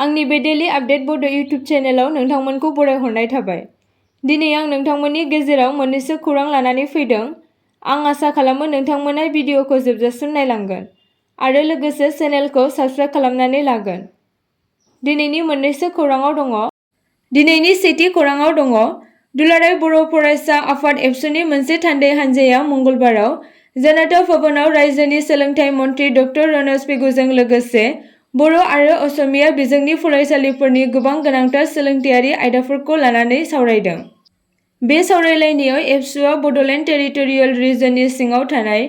आंनि बे daily update बड' इउटुब चेनेलाव नोंथांमोनखौ बरायहरनाय थाबाय। दिनै आं नोंथांमोननि गेजेराव मोननैसो खौरां लानानै फैदों। आं आसा खालामो नोंथांमोना भिडिअखौ जोबजासिम नायलांगोन आरो लोगोसे चेनेलखौ साबस्क्राइब खालामनानै लागोन। दिनैनि मोननैसो खौराङाव दङ। दिनैनि सेथि खौराङाव दङ। दुलाराय बर' फरायसा आफाद एबसुनि मोनसे थान्दै हान्जाया मंगलबाराव जनता भवनाव रायजोनि सोलोंथाइ मन्थ्रि डक्टर रनज पेगुजों लोगोसे बर' आरो असमिया बिजोंनि फरायसालिफोरनि गोबां गोनांथार सोलोंथायारि आयदाफोरखौ लानानै सावरायदों। बे सावरायलायनायाव एबसुआ बड'लेण्ड टेरिटरियेल रिजननि सिङाव थानाय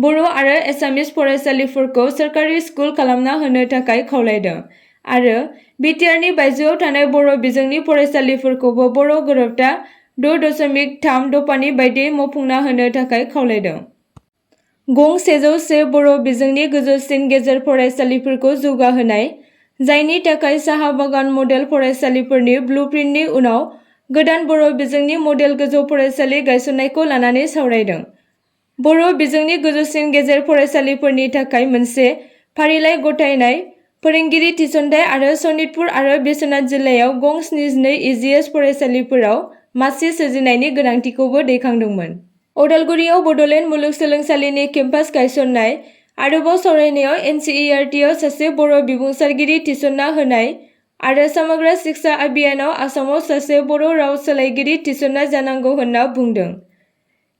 बर' आरो एसामिस फरायसालिफोरखौ सोरखारि स्कुल खालामना होनो थाखाय खावलायदों आरो बिटिआरनि बायजोआव थानाय बर' बिजोंनि फरायसालिफोरखौबो बर' गोरोबथा 6.3 दफानि बायदियै मावफुंना होनो थाखाय खावलायदों। गं 101 बर' बिजोंनि गोजौसिन गेजेर फरायसालिफोरखौ जौगाहोनाय, जायनि थाखाय साहा बागान मडेल फरायसालिफोरनि ब्लुप्रिन्टनि उनाव गोदान बर' बिजोंनि मडेल गोजौ फरायसालि गायसननायखौ लानानै सावरायदों। बर' बिजोंनि गोजौसिन गेजेर फरायसालिफोरनि थाखाय मोनसे फारिलाइ गथायनाय, फोरोंगिरि थिसनथाय आरो सनितपुर आरो बिश्वनाथ जिल्लायाव गं 72 इजिएस फरायसालिफोराव मासि सोरजिनायनि गोनांथिखौबो दैखांदोंमोन। अदालगुरियाव बड'लेण्ड मुलुगसोलोंसालिनि केम्पास गायसननाय, आरोबाव सावरायनायाव एनसिइआरटिआव सासे बर' बिबुंसारगिरि थिसनना होनाय आरो समग्र शिक्षा अभियानाव आसामाव सासे बर' राव सोलायगिरि थिसननाय जानांगौ होनना बुंदों।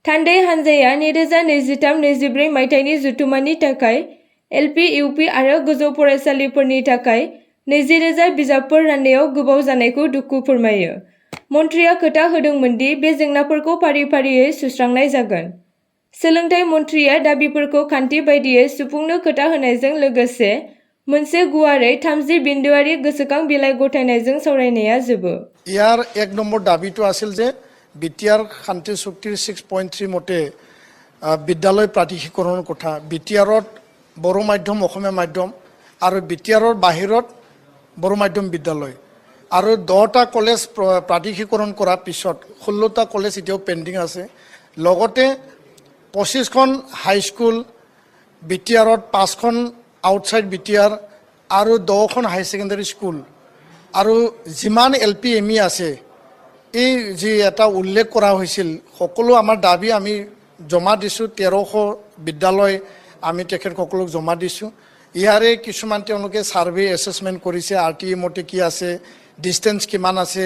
थान्दै हान्जाया 2023-24 मायथाइनि जथुम्मानि थाखाय एलपि, इउपि आरो गोजौ फरायसालिफोरनि थाखाय 20,000 बिजाबफोर राननायाव गोबाव जानायखौ दुखु फोरमायो। मन्थ्रिया खोथा होदोंमोन दि बे जेंनाफोरखौ फारि-फारियै सुस्रांनाय जागोन। सोलोंथाइ मन्थ्रिया दाबिफोरखौ खान्थि बायदियै सुफुंनो खोथा होनायजों लोगोसे मोनसे गुवारै 30 बिन्दोआरि गोसोखां बिलाइ गथायनायजों सावरायनाया जोबो। ইয়াৰ 1 নম্বৰ দাবীটো আছিল যে বিটিআৰ শান্তি চুক্তিৰ 6.3 মতে বিদ্যালয় প্ৰাধিকৰণৰ কথা। বিটিআৰত বড়ো মাধ্যম, অসমীয়া মাধ্যম আৰু বিটিআৰৰ বাহিৰত বড়ো মাধ্যম বিদ্যালয় আৰু 10টা কলেজ প্ৰাধিকৰণ কৰাৰ পিছত 16টা কলেজ এতিয়াও পেণ্ডিং আছে। লগতে 25খন হাইস্কুল, বিটিআৰত 5খন আউটসাইড বিটিআৰ আৰু 10খন হাই ছেকেণ্ডাৰী স্কুল আৰু যিমান এলপি এমই আছে, এই যি এটা উল্লেখ কৰা হৈছিল সকলো আমাৰ দাবী আমি জমা দিছোঁ। 1300 বিদ্যালয় আমি তেখেতসকলক জমা দিছোঁ। ইয়াৰে কিছুমান তেওঁলোকে ছাৰ্ভে এছেছমেণ্ট কৰিছে, RTE মতে কি আছে, ডিষ্টেঞ্চ কিমান আছে,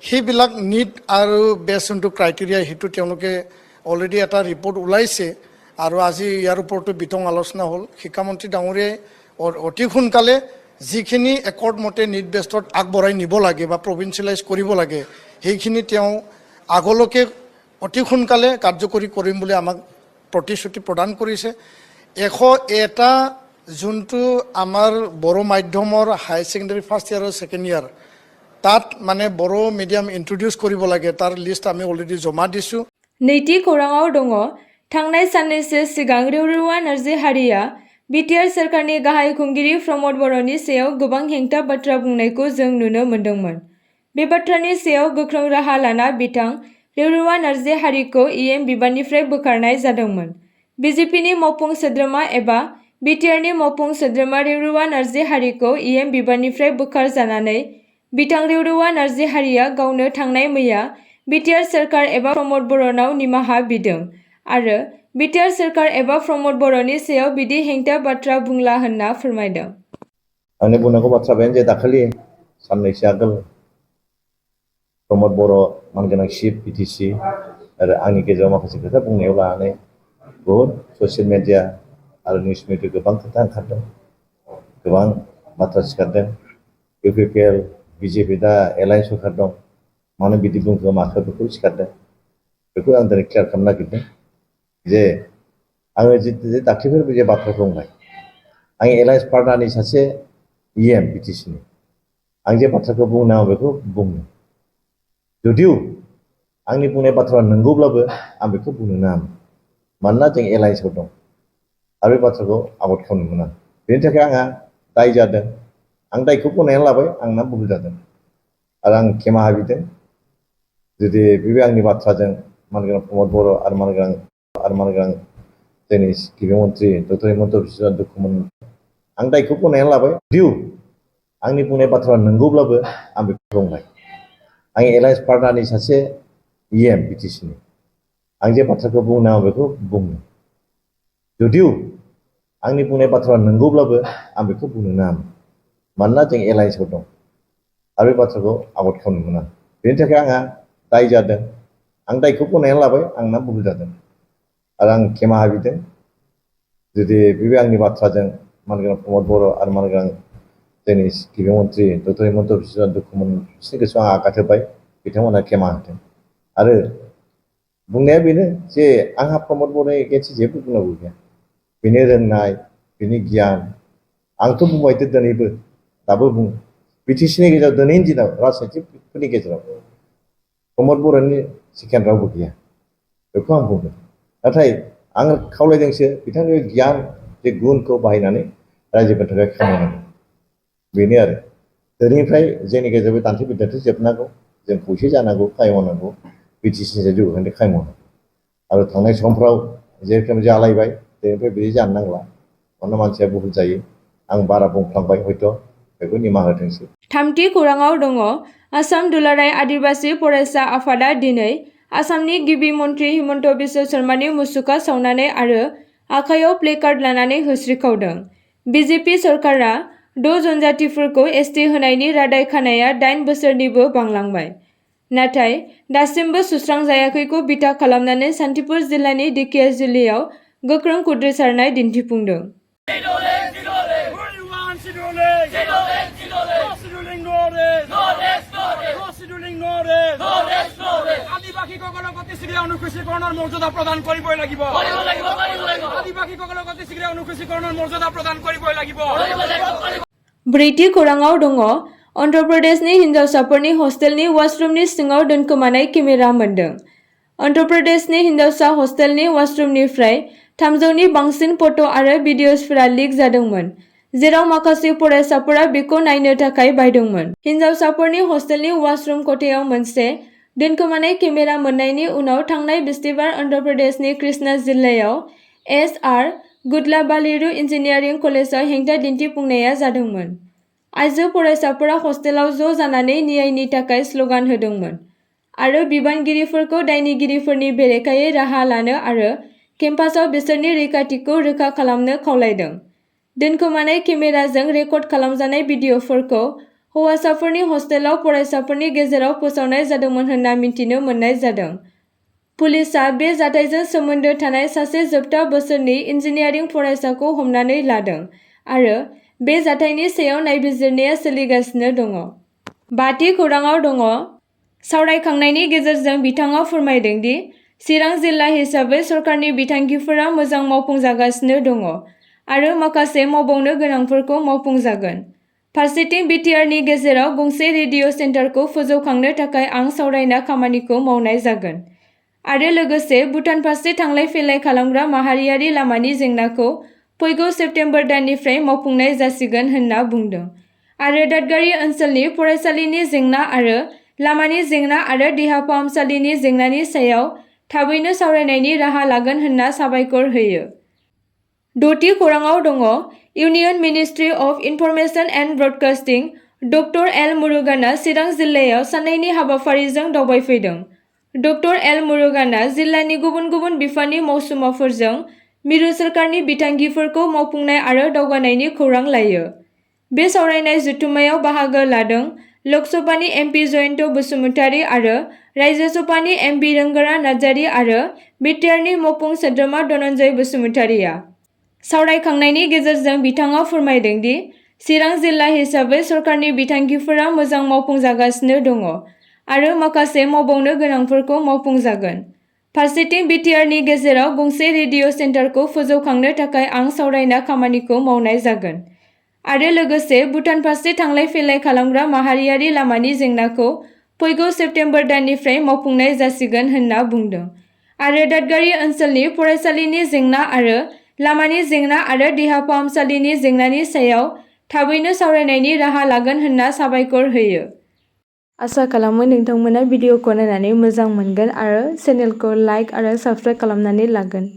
সেইবিলাক নিট আৰু বেছ যোনটো ক্ৰাইটেৰিয়া সেইটো তেওঁলোকে অলৰেডি এটা ৰিপৰ্ট ওলাইছে আৰু আজি ইয়াৰ ওপৰতো বিতং আলোচনা হ'ল। শিক্ষামন্ত্ৰী ডাঙৰীয়াই অতি সোনকালে যিখিনি একৰ্ড মতে নিট বেষ্টত আগবঢ়াই নিব লাগে বা প্ৰভিঞ্চিয়েলাইজ কৰিব লাগে সেইখিনি তেওঁ আগলৈকে অতি সোনকালে কাৰ্যকৰী কৰিম বুলি আমাক প্ৰতিশ্ৰুতি প্ৰদান কৰিছে। 101টা যোনটো আমাৰ বড়ো মাধ্যমৰ হাই ছেকেণ্ডাৰী ফাৰ্ষ্ট ইয়াৰ আৰু ছেকেণ্ড ইয়াৰ তাত মানে বড়ো মিডিয়াম ইন্ট্ৰডিউচ কৰিব লাগে, তাৰ লিষ্ট আমি অলৰেডি জমা দিছোঁ। नैथि खौराङाव दङ। थांनाय साननैसो सिगां रेवरेवा नार्जिहारिया बिटिआर सोरखारनि गाहाय खुंगिरि प्रमद बर'नि सायाव गोबां हेंथा बाथ्रा बुंनायखौ जों नुनो मोन्दोंमोन। बे बाथ्रानि सायाव गोख्रों राहा लाना बिथां रेवरेवा नार्जिहारिखौ इएम बिबाननिफ्राय बोखारनाय जादोंमोन। बिजेपिनि मावफुं सोद्रोमा एबा बिटिआरनि मावफुं सोद्रोमा रेवरेवा नार्जिहारिखौ इएम बिबाननिफ्राय बोखारजानानै बिथां रेवरेवा नार्जिहारिया गावनो थांनाय मैया बिटिआर सोरखार एबा प्रमद बर'नाव निमाहा बिदों आरो बिटिआर सोरखार एबा प्रमद बर'नि सायाव बिदि हेंथा बाथ्रा बुंला होनना फोरमायदों। आंनि बुंनांगौ बाथ्रा बेनो जे दाखालि साननैसो आगोल प्रमद बर' मानगोनां चिफ बिटिसि आरो आंनि गेजेराव माखासे खोथा बुंनायाव लानानै बहुद ससियेल मिडिया आरो निउस मिडिया गोबां खोथा ओंखारदों, गोबां बाथ्रा सिखारदों। इउपिपिएल बिजेपि दा एलायन्स सरकार दं, मानो बिदि बुंखो माखो बेखौ सिखारदों। बेखौ आं दिनै क्लियार खालामनो नागिरदों जे आङो जे दाख्लैफोर जे बाथ्रा बुंबाय, आं एलायन्स पार्टनारनि सासे इएम बिटिसिनि आं जे बाथ्राखौ बुंनो आं बेखौ बुंनो, जुदिउ आंनि बुंनाय बाथ्राया नंगौब्लाबो आं बेखौ बुंनो नाङामोन, मानोना जों एलायन्सआव दं आरो बे बाथ्राखौ आबोद खालामनो मोना। बेनि थाखाय आंहा दाय जादों, आं दायखौ गनायना लाबाय, आंना भुल जादों आरो आं खेमा बिदों। जुदि बे आंनि बाथ्राजों मानगोनां प्रमद बर' आरो मानगोनां जोंनि गिबि मन्थ्रि डक्टर हिमन्त बिश्व शर्माया दुखु मोनो, आं दायखौ गनायना लाबाय। जुदिउ आंनि बुंनाय बाथ्राया नंगौब्लाबो आं बेखौ बुंबाय। आं एलायन्स पार्टनारनि सासे EM बिटिसिनि आं जे बाथ्राखौ बुंनांगौ बेखौ बुङो। जुदिउ आंनि बुंनाय बाथ्राया नंगौब्लाबो आं बेखौ बुंनो नाङामोन, मानोना जों एलायन्सआव दं आरो बे बाथ्राखौ आबोद खालामनो मोना। बेनि थाखाय आंहा दाय जादों, आं दायखौ गनायनानै लाबाय, आंना भुल जादों आरो आं क्षमा बिदों। जुदि बे आंनि बाथ्राजों मानगोनां प्रमद बर' आरो मानगोनां जोंनि गिबि मन्त्रि डक्टर हिमन्त बिश्व दुखु बिसोरनि गोसोआव आं आघात होबाय, बिथांमोनहा क्षमा होथों। आरो बुंनाया बेनो जे आंहा प्रमद बर'नि एगेन्स्ट जेबो बुंनांगौ गैया। बेनि रोंनाय, बेनि गियान, आंथ' बुंबाय दिनैबो, दाबो बुङो, बिटिसिनि गेजेराव दिनैनि दिनाव राजनितिकफोरनि गेजेराव प्रमद बर'नि सेकेन्ड रावबो गैया, बेखौ आं बुंदों। नाथाय आं खावलायदोंसो बिथांनि गियान जे गुनखौ बाहायनानै रायजोफोरनि थाखाय खामानि मावनांगौ, बेनो आरो। दिनैनिफ्राय जोंनि गेजेराव बे दान्थे बिदान्थे जोबनांगौ, जों खौसे जानांगौ, खामानि मावनांगौ, बिटिसिनि जौगाखांनो खामानि मावनांगौ। आरो थांनाय समफ्राव जेरोखोम जालायबाय, दिनैनिफ्राय बिदि जानो नांला, मानोना मानसिया बुहुद जायो। आं बारा बुंफ्लांबाय हयथ', बेखौ निमाहा होथोंसै। थामथि खौराङाव दङ आसाम दुलाराय आदिबासि फरायसा आफादा दिनै आसामनि गिबि मन्त्रि हिमन्त बिश्व शर्मानि मुसुखा सावनानै आरो आखायाव प्लेकार्ड लानानै होस्रिखावदों। बिजेपि सरकारा 6 जनजातिफोरखौ ST होनायनि रादाय खानाया 8 बोसोरनिबो बांलांबाय, नाथाय दासिमबो सुस्रांजायाखैखौ बिथा खालामनानै सान्तिपुर जिल्लानि दिखियाजुलियाव गोख्रों खुद्रिसारनाय दिन्थिफुंदों। আদিবাসীসকলক অতি শীঘ্ৰে অনুসূচীকৰণৰ মৰ্যাদা প্ৰদান কৰিবই লাগিব। আদিবাসীসকলক অতি শীঘ্ৰে অনুসূচীকৰণৰ মৰ্যাদা প্ৰদান কৰিবই লাগিব। ब्रैथि खौराङाव दङ अन्ध्र प्रदेशनि हिन्जावसाफोरनि हस्टेलनि वाशरुमनि सिङाव दोनखोमानाय केमेरा मोन्दों। अन्ध्र प्रदेशनि हिन्जावसा हस्टेलनि वाशरुमनिफ्राय 300नि बांसिन फट' आरो भिडिअ'सफोरा लिक जादोंमोन, जेराव माखासे फरायसाफोरा बेखौ नायनो थाखाय बायदोंमोन। हिन्जावसाफोरनि हस्टेलनि वाशरुम खथायाव मोनसे दोनखोमानाय केमेरा मोननायनि उनाव थांनाय बिस्तिबार अन्ध्र प्रदेशनि कृष्णा जिल्लायाव SR गुडलाबालिरु इन्जिनियारिं कलेजाव हेंथा दिन्थिफुंनाया जादोंमोन। आइजो फरायसाफोरा हस्टेलाव ज' जानानै न्यायनि थाखाय स्ल'गान होदोंमोन आरो बिबानगिरिफोरखौ दायनिगिरिफोरनि बेरेखायै राहा लानो आरो केम्पासआव बिसोरनि रैखाथिखौ रोखा खालामनो खावलायदों। दोनखोमानाय केमेराजों रेकर्ड खालामजानाय भिडिअ'फोरखौ हौवासाफोरनि हस्टेलाव फरायसाफोरनि गेजेराव फोसावनाय जादोंमोन होनना मिथिनो मोननाय जादों। पुलिसआ बे जाथायजों सोमोन्दो थानाय सासे जोबथा बोसोरनि इन्जिनियारिं फरायसाखौ हमनानै लादों आरो बे जाथायनि सायाव नायबिजिरनाया सोलिगासिनो दङ। बाथि खौराङाव दङ सावरायखांनायनि गेजेरजों बिथाङा फोरमायदों दि चिरां जिल्ला हिसाबै सरकारनि बिथांखिफोरा मोजां मावफुंजागासिनो दङ आरो माखासे मावबावनो गोनांफोरखौ मावफुंजागोन। फारसेथिं बिटिआरनि गेजेराव गंसे रेडिअ' सेन्टारखौ फोजौखांनो थाखाय आं सावरायना खामानिखौ मावनाय जागोन आरो लोगोसे भुटान फारसे थांलाय फैलाय खालामग्रा माहारियारि लामानि जेंनाखौ फैगौ सेप्तेम्बर दाननिफ्राय मावफुंनाय जासिगोन होनना बुंदों आरो दादगारि ओनसोलनि फरायसालिनि जेंना आरो लामानि जेंना आरो देहा फाहामसालिनि जेंनानि सायाव थाबैनो सावरायनायनि राहा लागोन होनना साबायखर होयो। द'थि खौराङाव दङ union ministry of information and broadcasting doctor L मुरुगाना चिरां जिल्लायाव साननैनि हाबाफारिजों दावबायफैदों। डक्टर एल मुरुगाना जिल्लानि गुबुन गुबुन बिफाननि मावसुमाफोरजों मिरु सोरखारनि बिथांखिफोरखौ मावफुंनाय आरो दावगानायनि खौरां लायो। बे सावरायनाय जथुम्मायाव बाहागो लादों लकसभानि MP जयन्त बसुमतारी आरो रायजो सभानि MP रोंगोरा नार्जारी आरो बिटिआरनि मावफुं सोद्रोमा धनन्जय बसुमतारीया। सावरायखांनायनि गेजेरजों बिथाङा फोरमायदों दि चिरां जिल्ला हिसाबै सरकारनि बिथांखिफोरा मोजां मावफुंजागासिनो दङ आरो माखासे मावबावनो गोनांफोरखौ मावफुंजागोन। फारसेथिं बिटिआरनि गेजेराव गंसे रेडिअ' सेन्टारखौ फोजौखांनो थाखाय आं सावरायना खामानिखौ मावनाय जागोन आरो लोगोसे भुटान फारसे थांलाय फैलाय खालामग्रा माहारियारि लामानि जेंनाखौ फैगौ सेप्तेम्बर दाननिफ्राय मावफुंनाय जासिगोन होनना बुंदों आरो दादगारि ओनसोलनि फरायसालिनि जेंना आरो लामानि जेंना आरो देहा फाहामसालिनि जेंनानि सायाव थाबैनो सावरायनायनि राहा लागोन होनना साबायखर होयो। आसा खालामो नोंथांमोना भिडिअखौ नायनानै मोजां मोनगोन आरो चेनेलखौ लाइक आरो साबस्क्राइब खालामनानै लागोन।